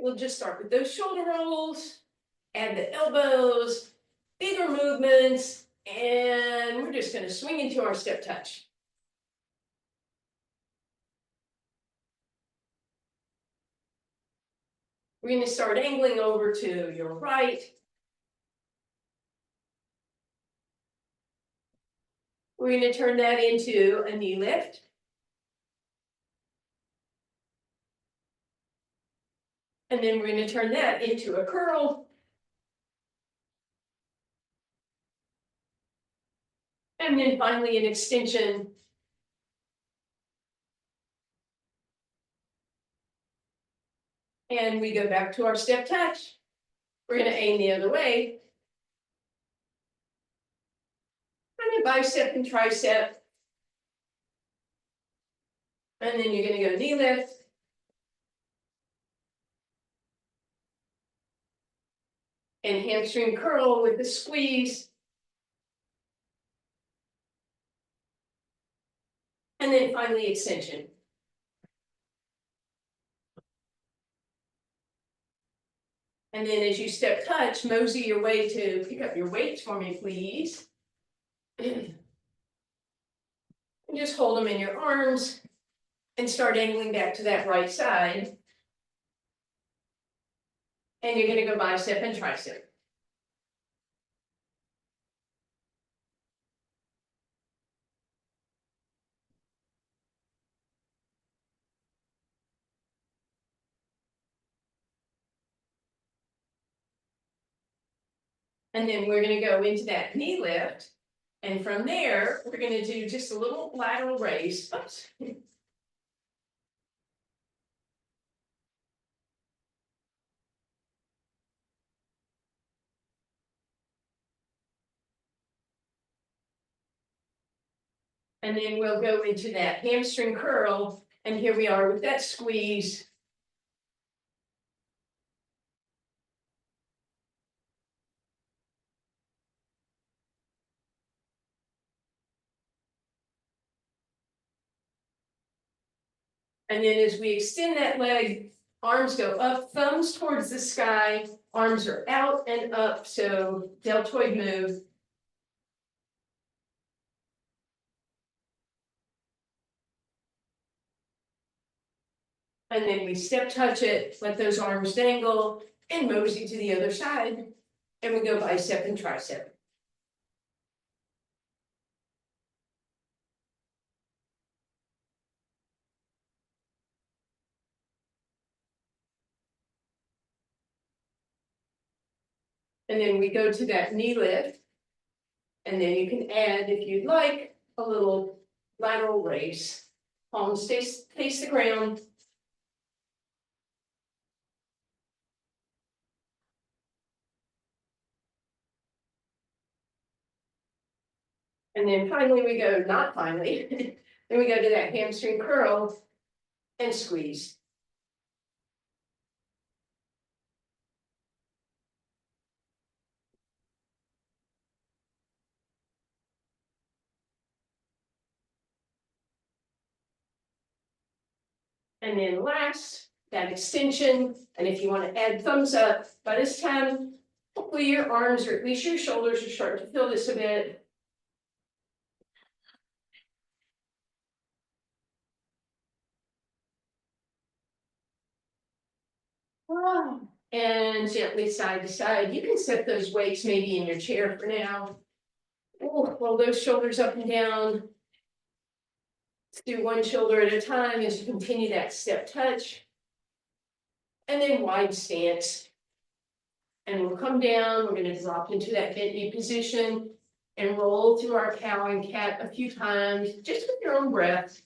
We'll just start with those shoulder rolls, add the elbows, bigger movements, and we're just gonna swing into our step touch. We're gonna start angling over to your right. We're gonna turn that into a knee lift. And then we're gonna turn that into a curl. And then finally an extension. And we go back to our step touch. We're gonna aim the other way. And a bicep and tricep. And then you're gonna go knee lift. And hamstring curl with the squeeze. And then finally extension. And then as you step touch, mosey your way to pick up your weights for me, please. And just hold them in your arms and start angling back to that right side. And you're gonna go bicep and tricep. And then we're gonna go into that knee lift. And from there, we're gonna do just a little lateral raise. Oops. And then we'll go into that hamstring curl. And here we are with that squeeze. And then as we extend that leg, arms go up, thumbs towards the sky, arms are out and up, so deltoid move. And then we step touch it, let those arms dangle, and mosey to the other side. And we go bicep and tricep. And then we go to that knee lift. And then you can add, if you'd like, a little lateral raise. Palms face the ground. And then finally we go, not finally, then we go to that hamstring curl and squeeze. And then last, that extension. And if you want to add thumbs up, by this time, hopefully your arms or at least your shoulders are starting to feel this a bit. And gently side to side. You can set those weights maybe in your chair for now. Roll those shoulders up and down. Let's do one shoulder at a time as you continue that step touch. And then wide stance. And we'll come down, we're gonna drop into that bent knee position and roll through our cow and cat a few times, just with your own breath.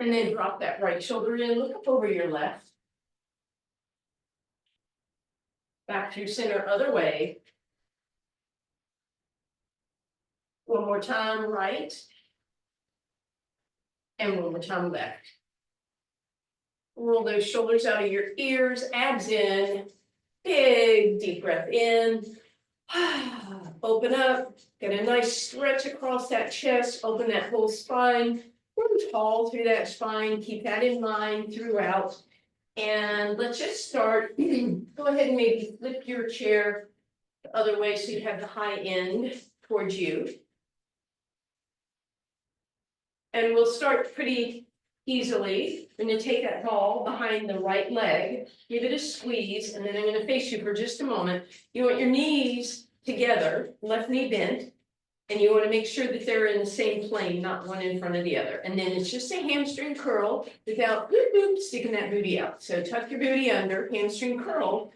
And then drop that right shoulder in, look up over your left. Back to center, other way. One more time, right. And one more time, left. Roll those shoulders out of your ears, abs in. Big deep breath in. Open up, Get a nice stretch across that chest, open that whole spine, grow tall through that spine, keep that in mind throughout. And let's just start, go ahead and maybe flip your chair the other way so you have the high end towards you. And we'll start pretty easily. I'm going to take that ball behind the right leg, give it a squeeze, and then I'm going to face you for just a moment. You want your knees together, left knee bent, and you want to make sure that they're in the same plane, not one in front of the other. And then it's just a hamstring curl without sticking that booty out. So tuck your booty under, hamstring curl.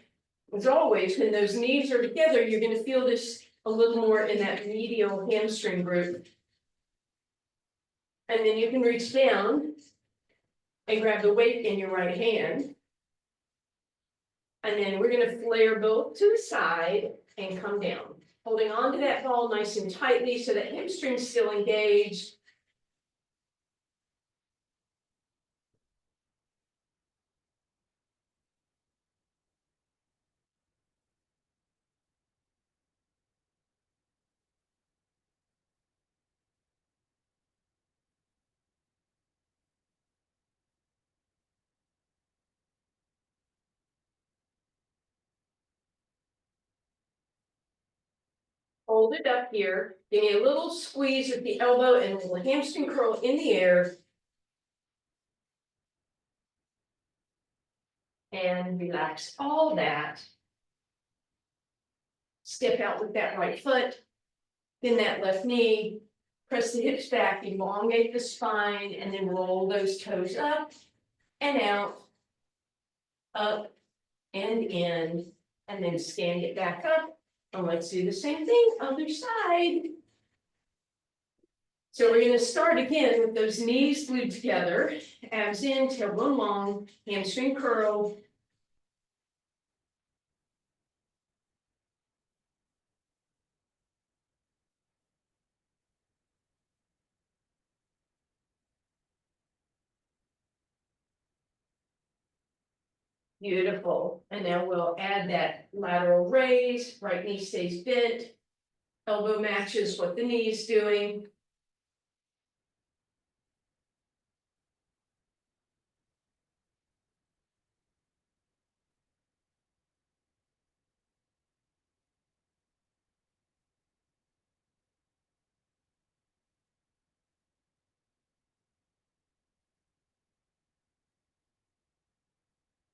As always, when those knees are together, you're going to feel this a little more in that medial hamstring group. And then you can reach down and grab the weight in your right hand. And then we're going to flare both to the side and come down, holding on to that ball nice and tightly so that hamstring's still engaged. Hold it up here, give me a little squeeze at the elbow and a little hamstring curl in the air. And relax all that. Step out with that right foot, then that left knee, press the hips back, elongate the spine, and then roll those toes up and out, up and in, and then stand it back up. And let's do the same thing, other side. So we're going to start again with those knees glued together, abs in, tailbone long, hamstring curl. Beautiful. And now we'll add that lateral raise, right knee stays bent, elbow matches what the knee is doing.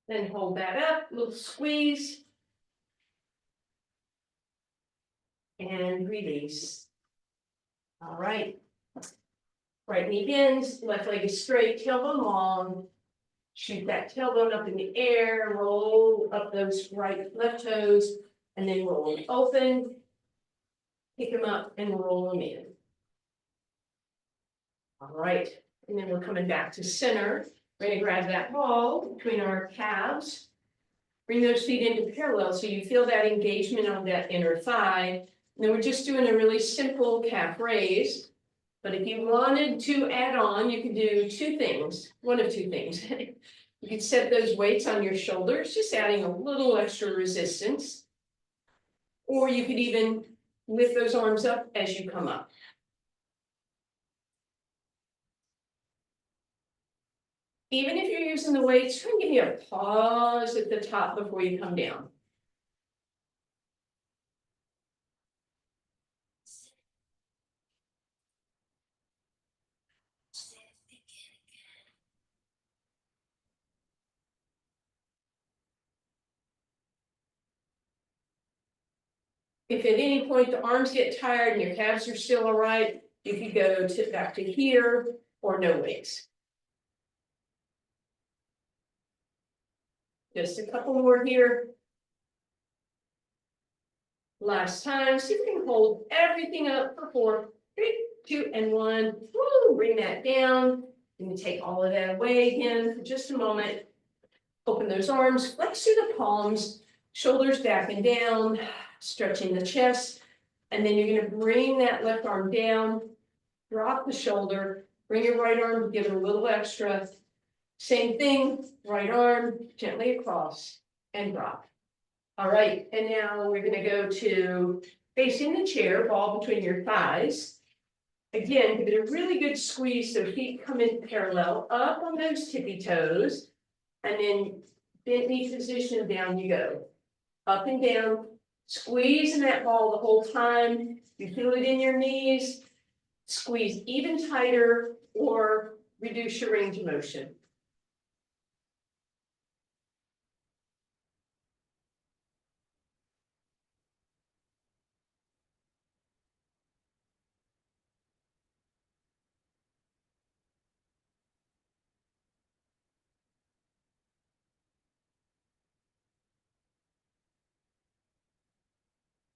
Then hold that up, little squeeze. And release. All right. Right knee bends, left leg is straight, tailbone long. Shoot that tailbone up in the air, roll up those left toes, and then roll them open. Pick them up and roll them in. All right, and then we're coming back to center. We're going to grab that ball between our calves. Bring those feet into parallel so you feel that engagement on that inner thigh. And then we're just doing a really simple calf raise. But if you wanted to add on, you could do two things, one of two things. You could set those weights on your shoulders, just adding a little extra resistance. Or you could even lift those arms up as you come up. Even if you're using the weights, try and give you a pause at the top before you come down. If at any point the arms get tired and your calves are still all right, you could go back to here or no weights. Just a couple more here. Last time, see if we can hold everything up for 4, 3, 2, and 1. Woo, bring that down. Let me take all of that away again for just a moment. Open those arms, flex through the palms, shoulders back and down, stretching the chest. And then you're going to bring that left arm down, drop the shoulder, bring your right arm, give it a little extra. Same thing, right arm, gently across and drop. All right, and now we're going to go to facing the chair, ball between your thighs. Again, give it a really good squeeze so feet come in parallel, up on those tippy toes. And then bent knee position, down you go. Up and down, squeezing that ball the whole time. You feel it in your knees, squeeze even tighter or reduce your range of motion.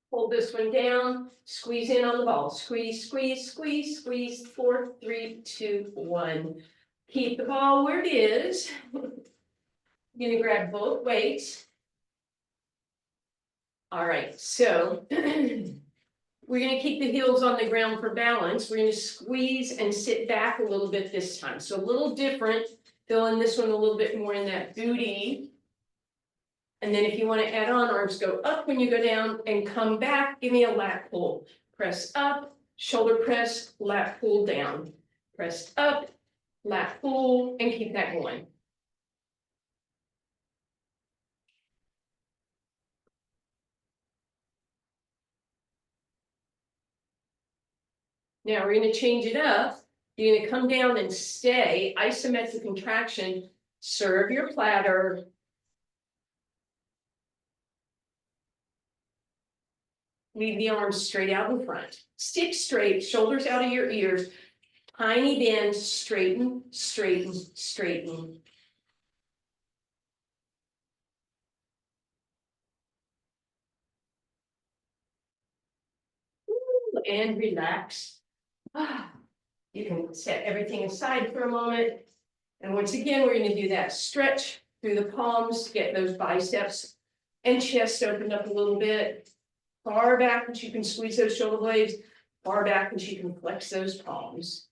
Hold this one down, squeeze in on the ball, squeeze, squeeze, squeeze, squeeze, 4, 3, 2, 1. Keep the ball where it is. You're gonna grab both weights. All right, so we're gonna keep the heels on the ground for balance. We're gonna squeeze and sit back a little bit this time. So a little different, filling this one a little bit more in that booty. And then if you want to add on, arms go up when you go down and come back, give me a lat pull. Press up, shoulder press, lat pull down. Press up, lat pull, and keep that going. Now we're going to change it up. You're going to come down and stay, isometric contraction, serve your platter. Leave the arms straight out in front. Stick straight, shoulders out of your ears. Tiny bend, straighten, straighten, straighten. Ooh, and relax. You can set everything aside for a moment. And once again, we're going to do that stretch through the palms, get those biceps and chest opened up a little bit. Far back, that you can squeeze those shoulder blades. Far back, that you can flex those palms.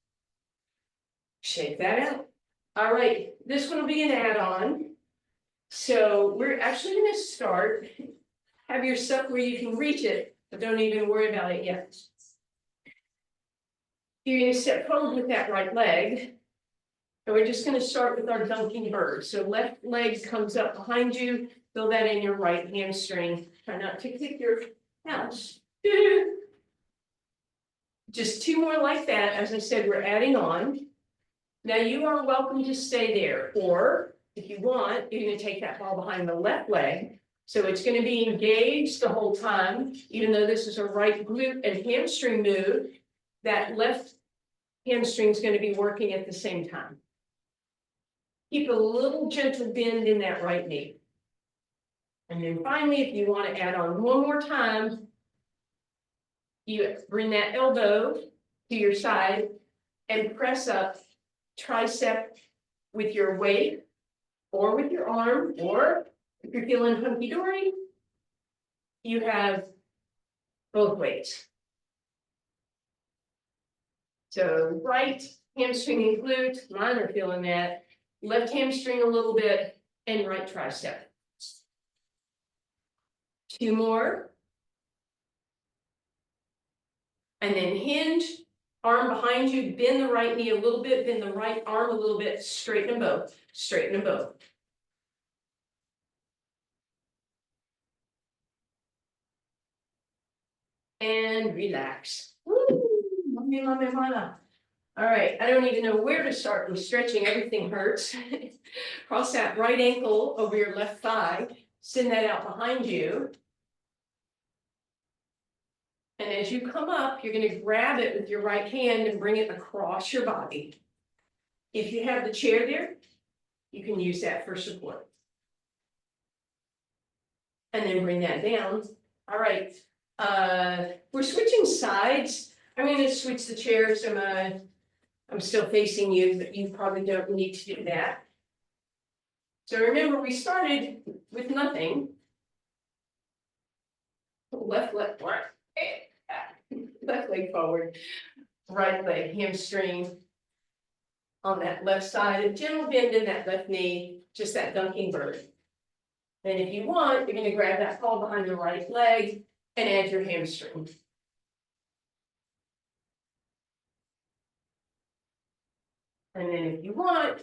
Shake that out. All right, this one will be an add-on. So we're actually going to start. Have your stuff where you can reach it, but don't even worry about it yet. You're going to step forward with that right leg. And we're just going to start with our dunking bird. So left leg comes up behind you. Feel that in your right hamstring. Try not to kick your house. Just 2 more like that. As I said, we're adding on. Now you are welcome to stay there. Or if you want, you're going to take that ball behind the left leg. So it's going to be engaged the whole time. Even though this is a right glute and hamstring move, that left hamstring is going to be working at the same time. Keep a little gentle bend in that right knee. And then finally, if you want to add on one more time, you bring that elbow to your side and press up tricep with your weight or with your arm, or if you're feeling hunky-dory, you have both weights. So right hamstring and glute, mine are feeling that. Left hamstring a little bit, and right tricep. 2 more. And then hinge, arm behind you, bend the right knee a little bit, bend the right arm a little bit, straighten them both, straighten them both. And relax. Woo, mommy, mommy, mama. All right, I don't even know where to start with stretching, everything hurts. Cross that right ankle over your left thigh, send that out behind you. And as you come up, you're going to grab it with your right hand and bring it across your body. If you have the chair there, you can use that for support. And then bring that down. All right, we're switching sides. I'm going to switch the chair so I'm still facing you, but you probably don't need to do that. So remember, we started with nothing. Left leg forward, right leg, hamstring on that left side, a gentle bend in that left knee, just that dunking bird. Then if you want, you're going to grab that ball behind the right leg and add your hamstring. And then if you want,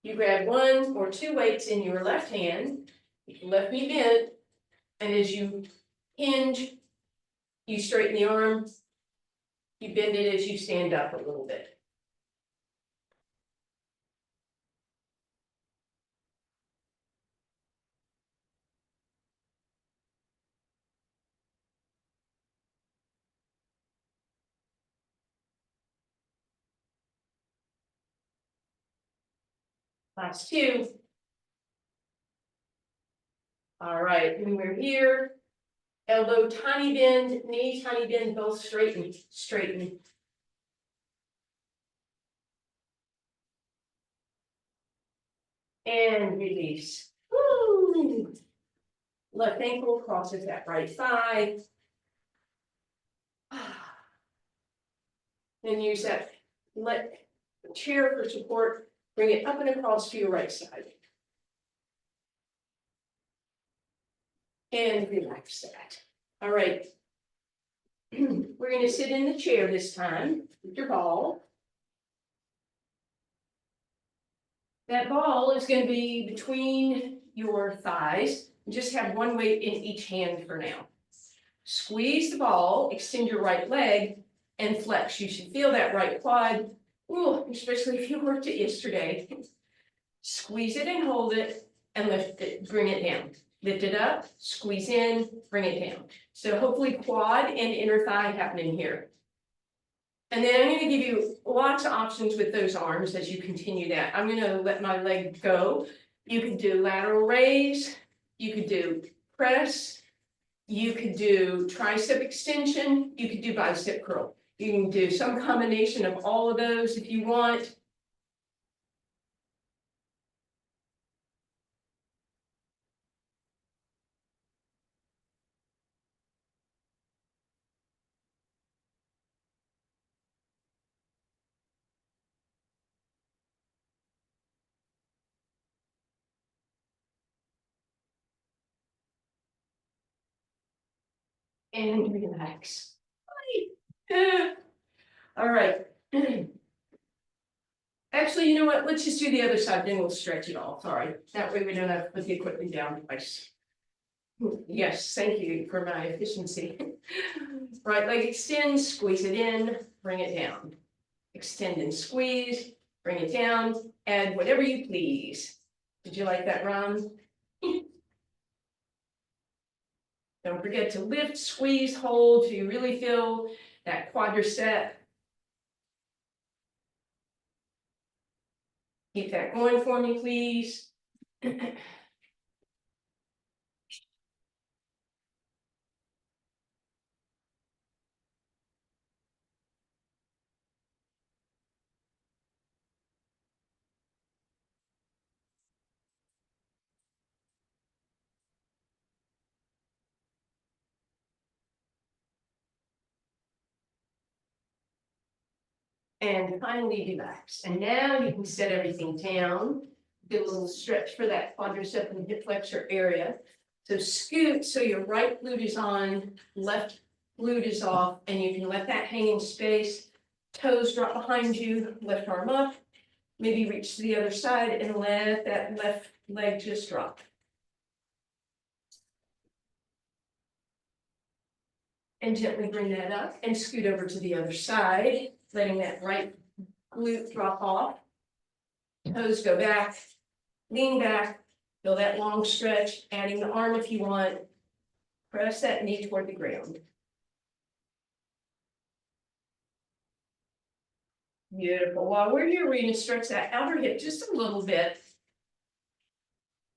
you grab 1 or 2 weights in your left hand, left knee bent, and as you hinge, you straighten the arm, you bend it as you stand up a little bit. Last 2. All right, when we're here, elbow tiny bend, knee tiny bend, both straighten, straighten. And release. Woo! Left ankle crosses that right thigh. Then use that chair for support. Bring it up and across to your right side. And relax that. All right. We're going to sit in the chair this time with your ball. That ball is going to be between your thighs. Just have 1 weight in each hand for now. Squeeze the ball, extend your right leg, and flex. You should feel that right quad. Ooh, especially if you worked it yesterday. Squeeze it and hold it, and lift it, bring it down. Lift it up, squeeze in, bring it down. So hopefully quad and inner thigh happening here. And then I'm going to give you lots of options with those arms as you continue that. I'm going to let my leg go. You could do lateral raise, you could do press, you could do tricep extension, you could do bicep curl. You can do some combination of all of those if you want. And relax. All right. Actually, you know what? Let's just do the other side, then we'll stretch it all. Sorry. That way we don't have to put the equipment down twice. Yes, thank you for my efficiency. Right leg extends, squeeze it in, bring it down. Extend and squeeze, bring it down, add whatever you please. Did you like that, Ron? Don't forget to lift, squeeze, hold till you really feel that quadricep. Keep that going for me, please. And finally relax. And now you can set everything down. Do a little stretch for that quadricep and hip flexor area. So scoot so your right glute is on, left glute is off, and you can let that hang in space. Toes drop behind you, left arm up. Maybe reach to the other side and let that left leg just drop. And gently bring that up and scoot over to the other side, letting that right glute drop off. Toes go back, lean back, feel that long stretch, adding the arm if you want. Press that knee toward the ground. Beautiful. While we're here, we're going to stretch that outer hip just a little bit.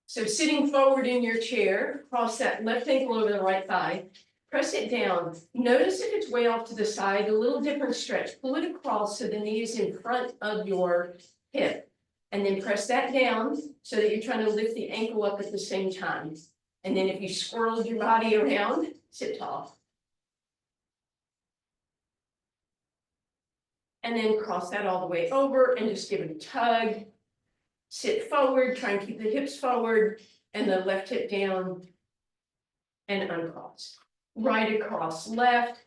So sitting forward in your chair, cross that left ankle over the right thigh. Press it down. Notice if it's way off to the side, a little different stretch. Pull it across so the knee is in front of your hip. And then press that down so that you're trying to lift the ankle up at the same time. And then if you swirled your body around, sit tall. And then cross that all the way over and just give it a tug. Sit forward, try and keep the hips forward and the left hip down and uncross. right across left,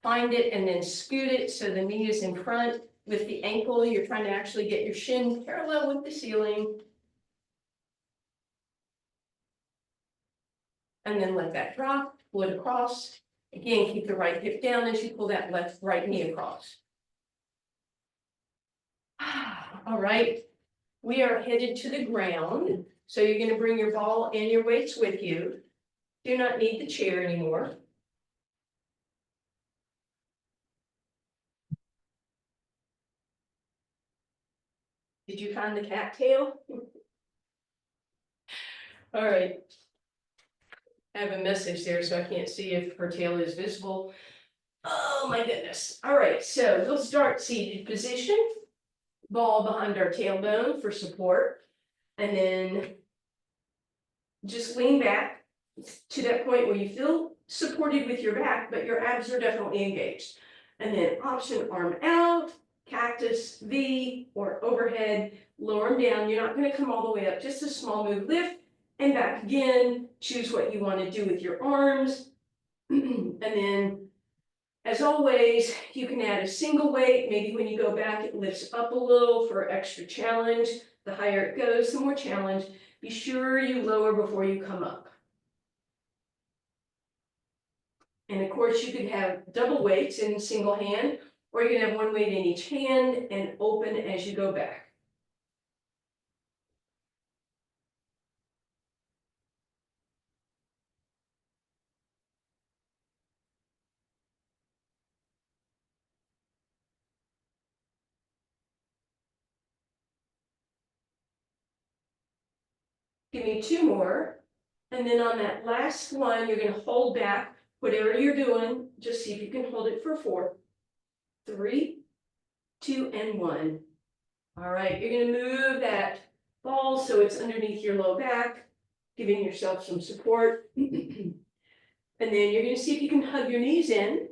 find it and then scoot it so the knee is in front with the ankle. You're trying to actually get your shin parallel with the ceiling. And then let that drop, pull it across. Again, keep the right hip down as you pull that right knee across. All right, we are headed to the ground. So you're going to bring your ball and your weights with you. Do not need the chair anymore. Did you find the cattail? All right. I have a message there, so I can't see if her tail is visible. Oh my goodness. All right, so we'll start seated position. Ball behind our tailbone for support. And then just lean back to that point where you feel supported with your back, but your abs are definitely engaged. And then option arm out, cactus, V, or overhead, lower them down. You're not going to come all the way up, just a small move, lift and back again. Choose what you want to do with your arms. And then, as always, you can add a single weight. Maybe when you go back, it lifts up a little for extra challenge. The higher it goes, the more challenge. Be sure you lower before you come up. And of course, you could have double weights in single hand, or you can have one weight in each hand and open as you go back. Give me two more. And then on that last one, you're going to hold back whatever you're doing. Just see if you can hold it for 4, 3, 2, and 1. All right, you're going to move that ball so it's underneath your low back, giving yourself some support. And then you're going to see if you can hug your knees in.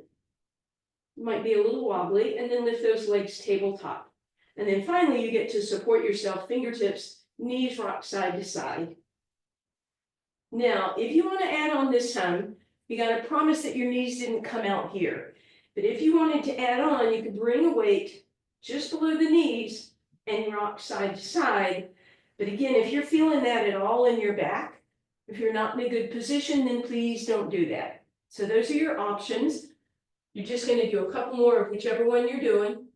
Might be a little wobbly, and then lift those legs tabletop. And then finally, you get to support yourself, fingertips, knees rock side to side. Now, if you want to add on this time, you got to promise that your knees didn't come out here. But if you wanted to add on, you could bring a weight just below the knees and rock side to side. But again, if you're feeling that at all in your back, if you're not in a good position, then please don't do that. So those are your options. You're just going to do a couple more of whichever one you're doing.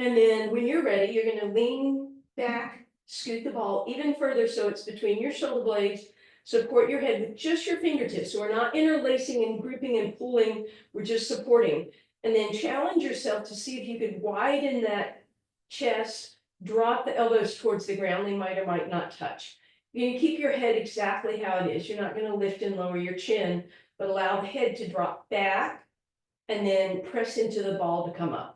And then when you're ready, you're going to lean back, scoot the ball even further so it's between your shoulder blades. Support your head with just your fingertips. So we're not interlacing and gripping and pulling. We're just supporting. And then challenge yourself to see if you could widen that chest, drop the elbows towards the ground. They might or might not touch. You're going to keep your head exactly how it is. You're not going to lift and lower your chin, but allow the head to drop back and then press into the ball to come up.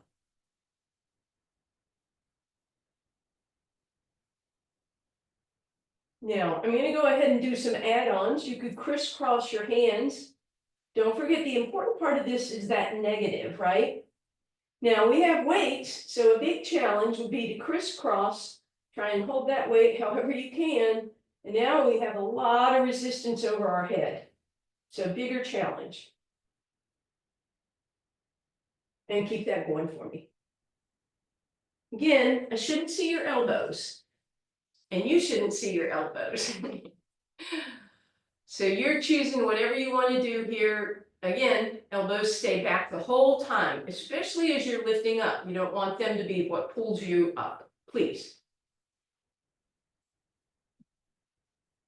Now, I'm going to go ahead and do some add-ons. You could crisscross your hands. Don't forget the important part of this is that negative, right? Now we have weights, so a big challenge would be to crisscross, try and hold that weight however you can. And now we have a lot of resistance over our head. So bigger challenge. And keep that going for me. Again, I shouldn't see your elbows. And you shouldn't see your elbows. So you're choosing whatever you want to do here. Again, elbows stay back the whole time, especially as you're lifting up. You don't want them to be what pulls you up, please.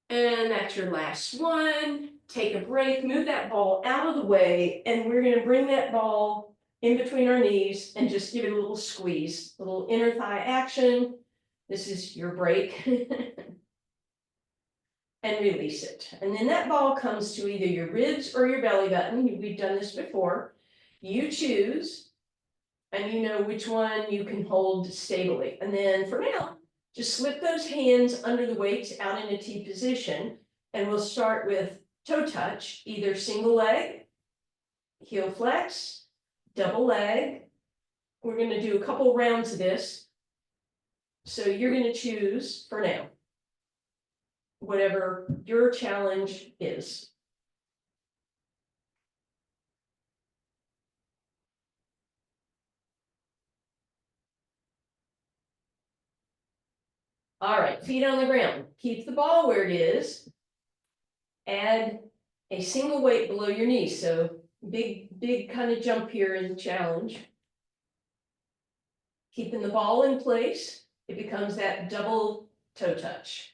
And that's your last one. Take a break, move that ball out of the way, and we're going to bring that ball in between our knees and just give it a little squeeze, a little inner thigh action. This is your break. And release it. And then that ball comes to either your ribs or your belly button. We've done this before. You choose, and you know which one you can hold stably. And then for now, just slip those hands under the weights out in a T position. And we'll start with toe touch, either single leg, heel flex, double leg, we're gonna do a couple rounds of this. So you're gonna choose for now, whatever your challenge is. All right, feet on the ground. Keep the ball where it is. Add a single weight below your knees. So big kind of jump here in the challenge. Keeping the ball in place, it becomes that double toe touch.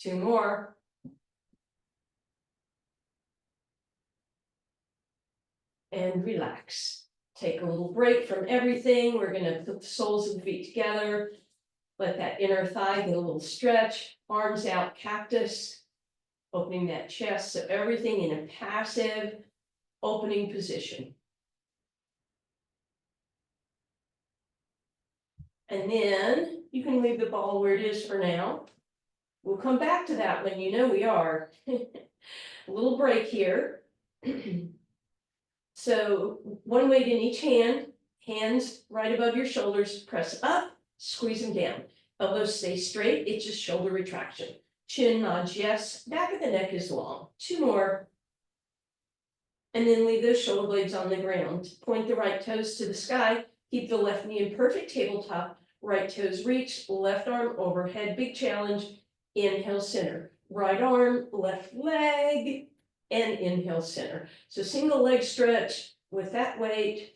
Two more. And relax. Take a little break from everything. We're gonna put the soles of the feet together. Let that inner thigh get a little stretch. Arms out, cactus. Opening that chest, so everything in a passive opening position. And then you can leave the ball where it is for now. We'll come back to that when you know we are. A little break here. So one weight in each hand, hands right above your shoulders, press up, squeeze them down. Elbows stay straight, it's just shoulder retraction. Chin nods yes, back of the neck is long. Two more. And then leave those shoulder blades on the ground. Point the right toes to the sky, keep the left knee in perfect tabletop, right toes reach, left arm overhead, big challenge. Inhale center, right arm, left leg, and inhale center. So single leg stretch with that weight.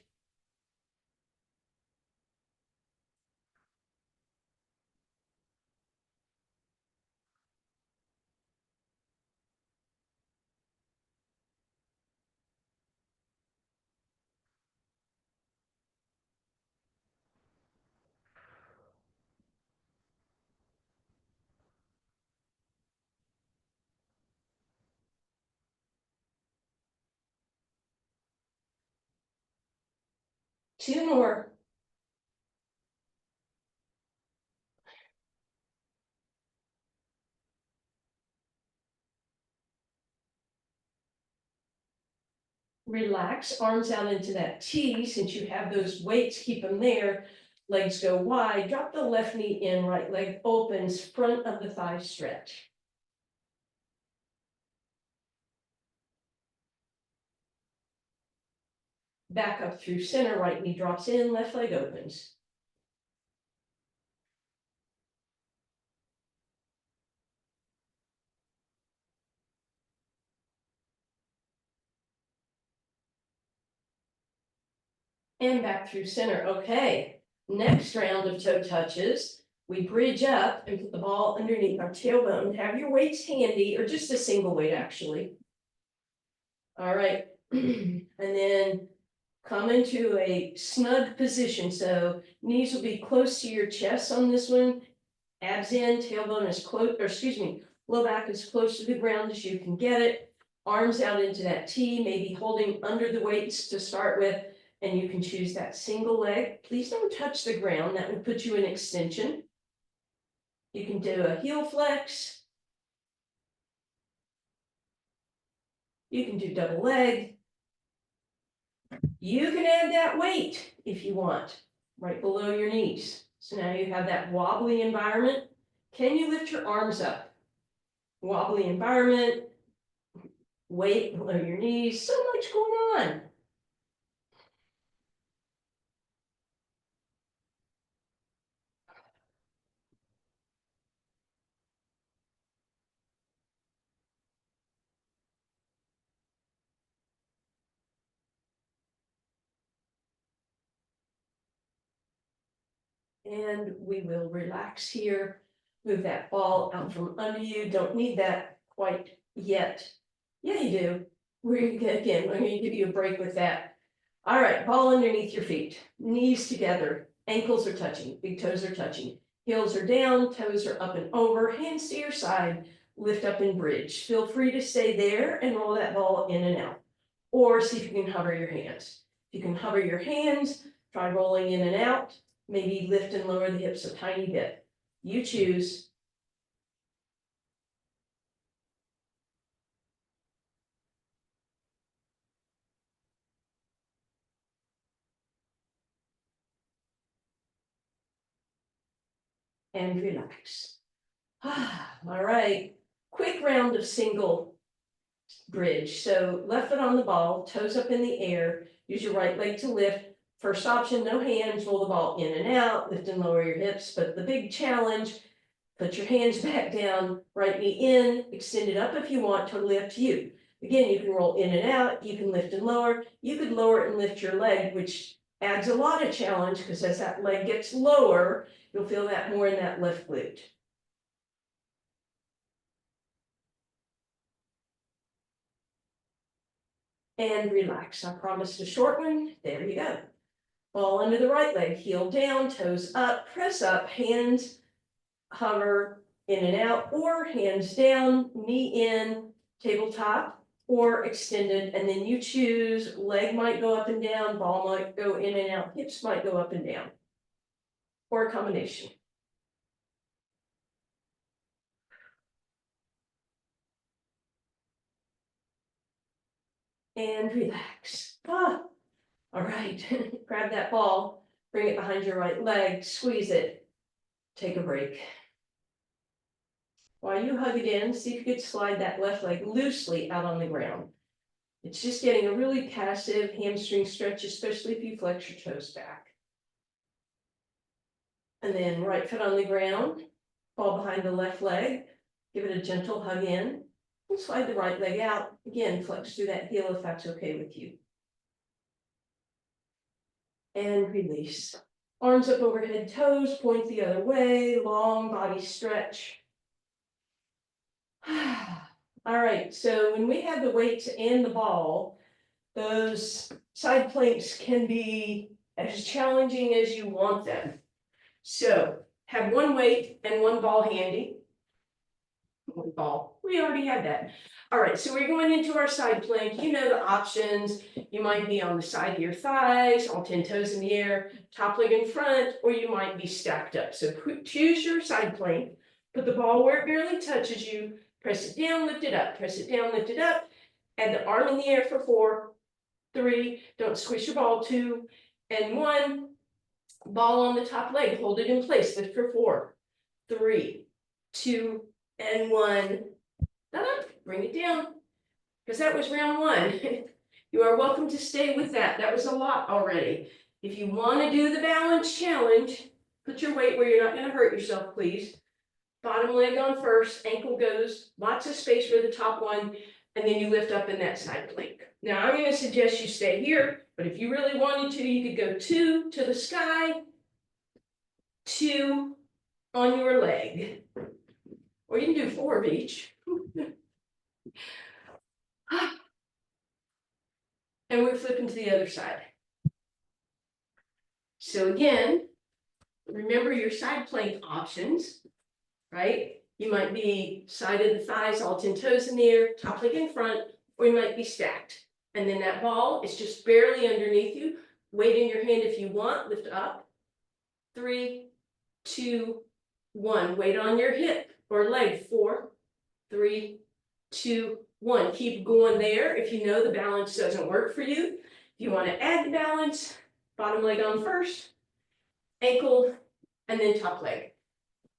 Two more. Relax, arms out into that T. Since you have those weights, keep them there. Legs go wide, drop the left knee in, right leg opens, front of the thigh stretch. Back up through center, right knee drops in, left leg opens. And back through center. Okay, next round of toe touches. We bridge up and put the ball underneath our tailbone. Have your weights handy, or just a single weight actually. All right, and then come into a snug position. So knees will be close to your chest on this one. Abs in, tailbone is close, or excuse me, low back as close to the ground as you can get it. Arms out into that T, maybe holding under the weights to start with. And you can choose that single leg. Please don't touch the ground. That would put you in extension. You can do a heel flex. You can do double leg. You can add that weight if you want, right below your knees. So now you have that wobbly environment. Can you lift your arms up? Wobbly environment, weight below your knees, so much going on. And we will relax here. Move that ball out from under you. Don't need that quite yet. Yeah, you do. We're gonna again, we're gonna give you a break with that. All right, ball underneath your feet, knees together, ankles are touching, big toes are touching, heels are down, toes are up and over, hands to your side, lift up and bridge. Feel free to stay there and roll that ball in and out. Or see if you can hover your hands. If you can hover your hands, try rolling in and out, maybe lift and lower the hips a tiny bit. You choose. And relax. All right, quick round of single bridge. So left foot on the ball, toes up in the air, use your right leg to lift. First option, no hands, roll the ball in and out, lift and lower your hips. But the big challenge, put your hands back down, right knee in, extend it up if you want, totally up to you. Again, you can roll in and out, you can lift and lower, you could lower and lift your leg, which adds a lot of challenge because as that leg gets lower, you'll feel that more in that left glute. And relax. I promised a short one. There you go. Ball under the right leg, heel down, toes up, press up, hands hover in and out, or hands down, knee in, tabletop, or extended, and then you choose, leg might go up and down, ball might go in and out, hips might go up and down, or a combination. And relax. All right, grab that ball, bring it behind your right leg, squeeze it, take a break. While you hug it in, see if you could slide that left leg loosely out on the ground. It's just getting a really passive hamstring stretch, especially if you flex your toes back. And then right foot on the ground, ball behind the left leg, give it a gentle hug in, and slide the right leg out. Again, flex through that heel if that's okay with you. And release. Arms up overhead, toes point the other way, long body stretch. All right, so when we have the weights and the ball, those side planks can be as challenging as you want them. So have one weight and one ball handy. One ball, we already had that. All right, so we're going into our side plank. You know the options. You might be on the side of your thighs, all 10 toes in the air, top leg in front, or you might be stacked up. So choose your side plank, put the ball where it barely touches you, press it down, lift it up, press it down, lift it up, add the arm in the air for 4, 3, don't squish your ball, 2, and 1, ball on the top leg, hold it in place, lift for 4, 3, 2, and 1, bring it down, because that was round 1. You are welcome to stay with that. That was a lot already. If you want to do the balance challenge, put your weight where you're not going to hurt yourself, please. Bottom leg on first, ankle goes, lots of space for the top one, and then you lift up in that side plank. Now I'm going to suggest you stay here, but if you really wanted to, you could go 2 to the sky, 2 on your leg, or you can do 4 of each. And we're flipping to the other side. So again, remember your side plank options, right? You might be side of the thighs, all 10 toes in the air, top leg in front, or you might be stacked. And then that ball is just barely underneath you. Weight in your hand if you want, lift up. 3, 2, 1. Weight on your hip or leg. 4, 3, 2, 1. Keep going there if you know the balance doesn't work for you. If you want to add the balance, bottom leg on first, ankle, and then top leg.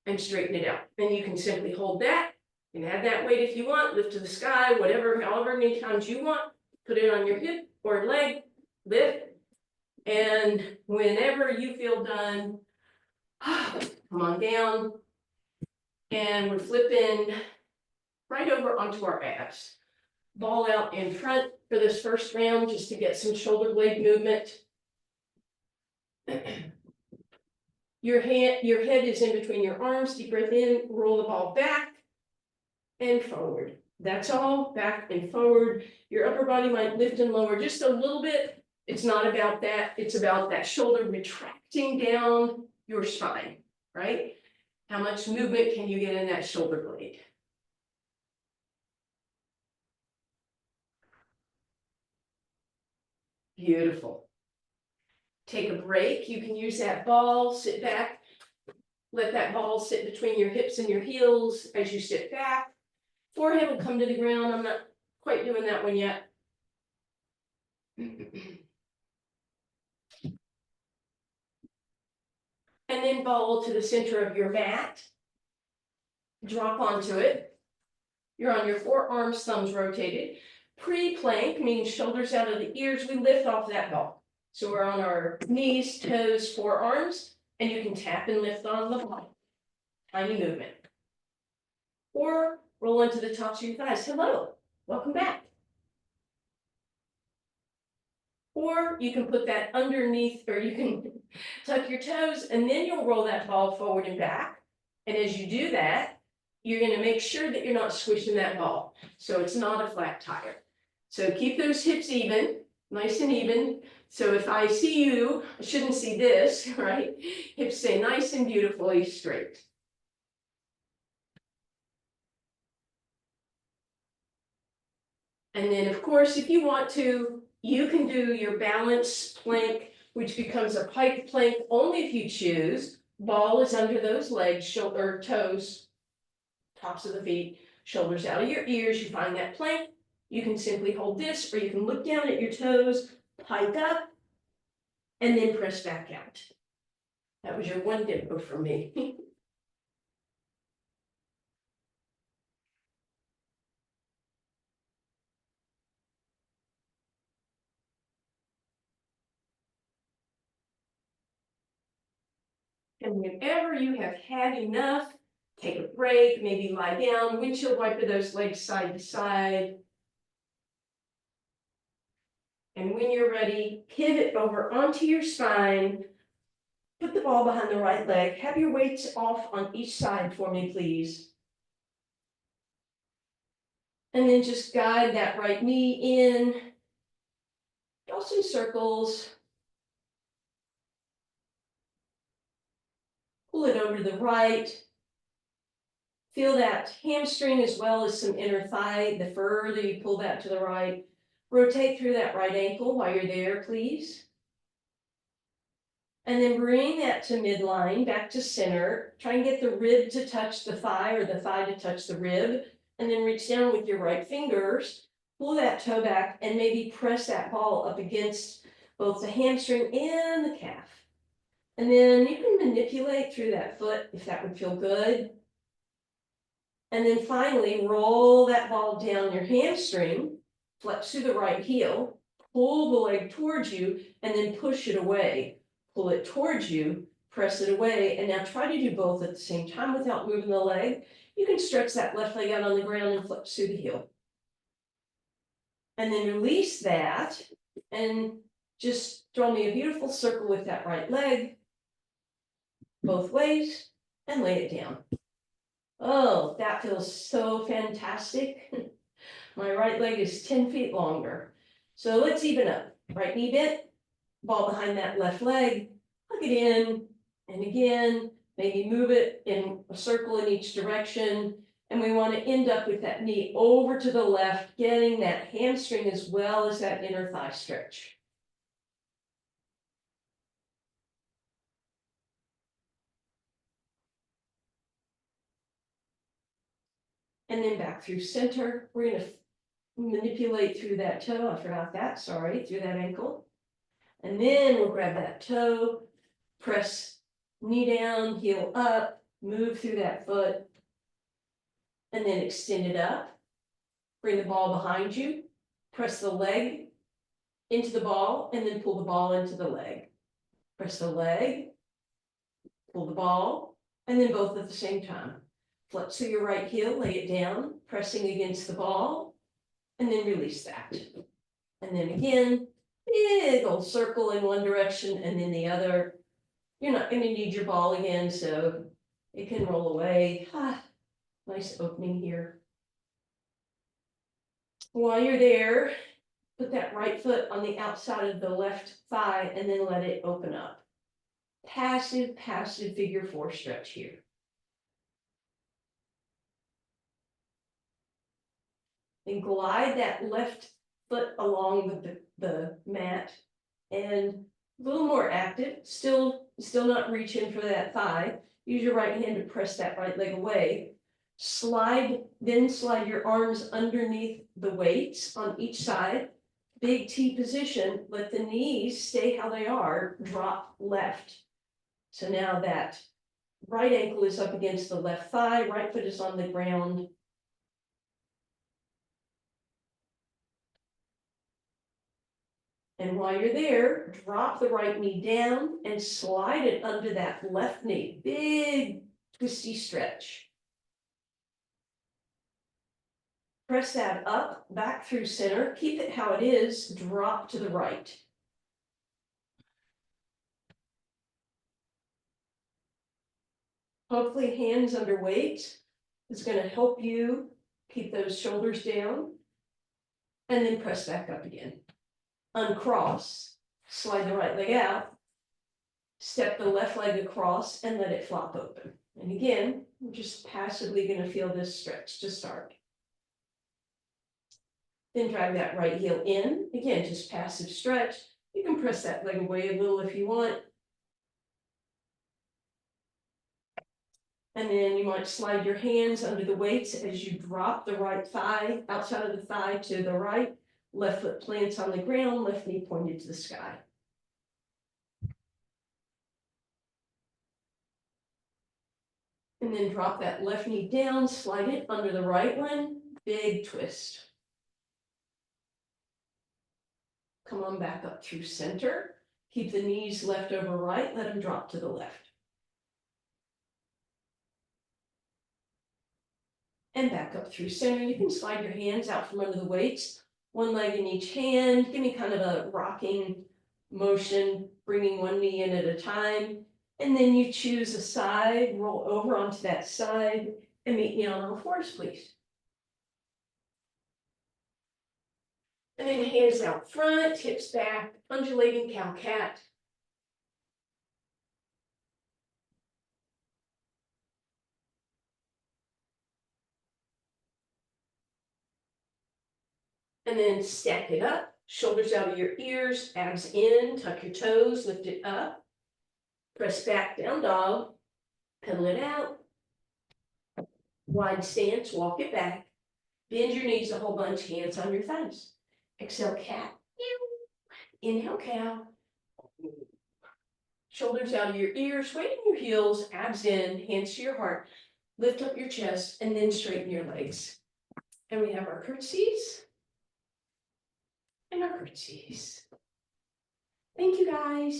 And straighten it out. Then you can simply hold that and add that weight if you want, lift to the sky, whatever, however many times you want, put it on your hip or leg, lift, and whenever you feel done, come on down, and we're flipping right over onto our abs. Ball out in front for this first round just to get some shoulder blade movement. Your head is in between your arms, deep breath in, roll the ball back and forward. That's all, back and forward. Your upper body might lift and lower just a little bit. It's not about that, it's about that shoulder retracting down your spine, right? How much movement can you get in that shoulder blade? Beautiful. Take a break. You can use that ball, sit back. Let that ball sit between your hips and your heels as you sit back. Forehead will come to the ground. I'm not quite doing that one yet. And then ball to the center of your mat. Drop onto it. You're on your forearms, thumbs rotated. Pre-plank means shoulders out of the ears. We lift off that ball. So we're on our knees, toes, forearms, and you can tap and lift on the ball. Tiny movement. Or roll into the tops of your thighs. Hello, welcome back. Or you can put that underneath, or you can tuck your toes, and then you'll roll that ball forward and back. And as you do that, you're going to make sure that you're not squishing that ball. So it's not a flat tire. So keep those hips even, nice and even. So if I see you, I shouldn't see this, right? Hips stay nice and beautifully straight. And then, of course, if you want to, you can do your balance plank, which becomes a pike plank only if you choose. Ball is under those legs, shoulder, toes, tops of the feet, shoulders out of your ears. You find that plank. You can simply hold this, or you can look down at your toes, pike up, and then press back out. That was your one dip for me. And whenever you have had enough, take a break, maybe lie down, windshield wiper those legs side to side. And when you're ready, pivot over onto your spine, put the ball behind the right leg, have your weights off on each side for me, please. And then just guide that right knee in, draw some circles, pull it over to the right. Feel that hamstring as well as some inner thigh. The further you pull that to the right, rotate through that right ankle while you're there, please. And then bring that to midline, back to center. Try and get the rib to touch the thigh or the thigh to touch the rib. And then reach down with your right fingers, pull that toe back, and maybe press that ball up against both the hamstring and the calf. And then you can manipulate through that foot if that would feel good. And then finally, roll that ball down your hamstring, flex through the right heel, pull the leg towards you, and then push it away. Pull it towards you, press it away, and now try to do both at the same time without moving the leg. You can stretch that left leg out on the ground and flex through the heel. And then release that, and just draw me a beautiful circle with that right leg, both ways, and lay it down. Oh, that feels so fantastic. My right leg is 10 feet longer. So let's even up. Right knee bent, ball behind that left leg, hug it in, and again, maybe move it in a circle in each direction. And we want to end up with that knee over to the left, getting that hamstring as well as that inner thigh stretch. And then back through center. We're going to manipulate through that toe. I forgot that, sorry, through that ankle. And then we'll grab that toe, press knee down, heel up, move through that foot, and then extend it up. Bring the ball behind you, press the leg into the ball, and then pull the ball into the leg. Press the leg, pull the ball, and then both at the same time. Flex through your right heel, lay it down, pressing against the ball, and then release that. And then again, big old circle in one direction and then the other. You're not going to need your ball again, so it can roll away. Nice opening here. While you're there, put that right foot on the outside of the left thigh and then let it open up. Passive figure four stretch here. And glide that left foot along the mat and a little more active, still not reaching for that thigh. Use your right hand to press that right leg away. Then slide your arms underneath the weights on each side. Big T position, let the knees stay how they are, drop left. So now that right ankle is up against the left thigh, right foot is on the ground. And while you're there, drop the right knee down and slide it under that left knee. Big twisty stretch. Press that up, back through center. Keep it how it is. Drop to the right. Hopefully hands under weight is going to help you keep those shoulders down. And then press back up again. Uncross, slide the right leg out. Step the left leg across and let it flop open. And again, we're just passively going to feel this stretch to start. Then drag that right heel in. Again, just passive stretch. You can press that leg away a little if you want. And then you might slide your hands under the weights as you drop the right thigh, outside of the thigh to the right. Left foot plants on the ground, left knee pointed to the sky. And then drop that left knee down, slide it under the right one, big twist. Come on back up through center. Keep the knees left over right, let them drop to the left. And back up through center. You can slide your hands out from under the weights, one leg in each hand. Give me kind of a rocking motion, bringing one knee in at a time. And then you choose a side, roll over onto that side, and meet me on all fours, please. And then hands out front, hips back, undulating cow-cat. And then stack it up, shoulders out of your ears, abs in, tuck your toes, lift it up. Press back, down dog, pedal it out. Wide stance, walk it back. Bend your knees a whole bunch, hands on your thighs. Exhale, cat. Inhale, cow. Shoulders out of your ears, straighten your heels, abs in, hands to your heart. Lift up your chest and then straighten your legs. And we have our curtsies and our curtsies. Thank you, guys.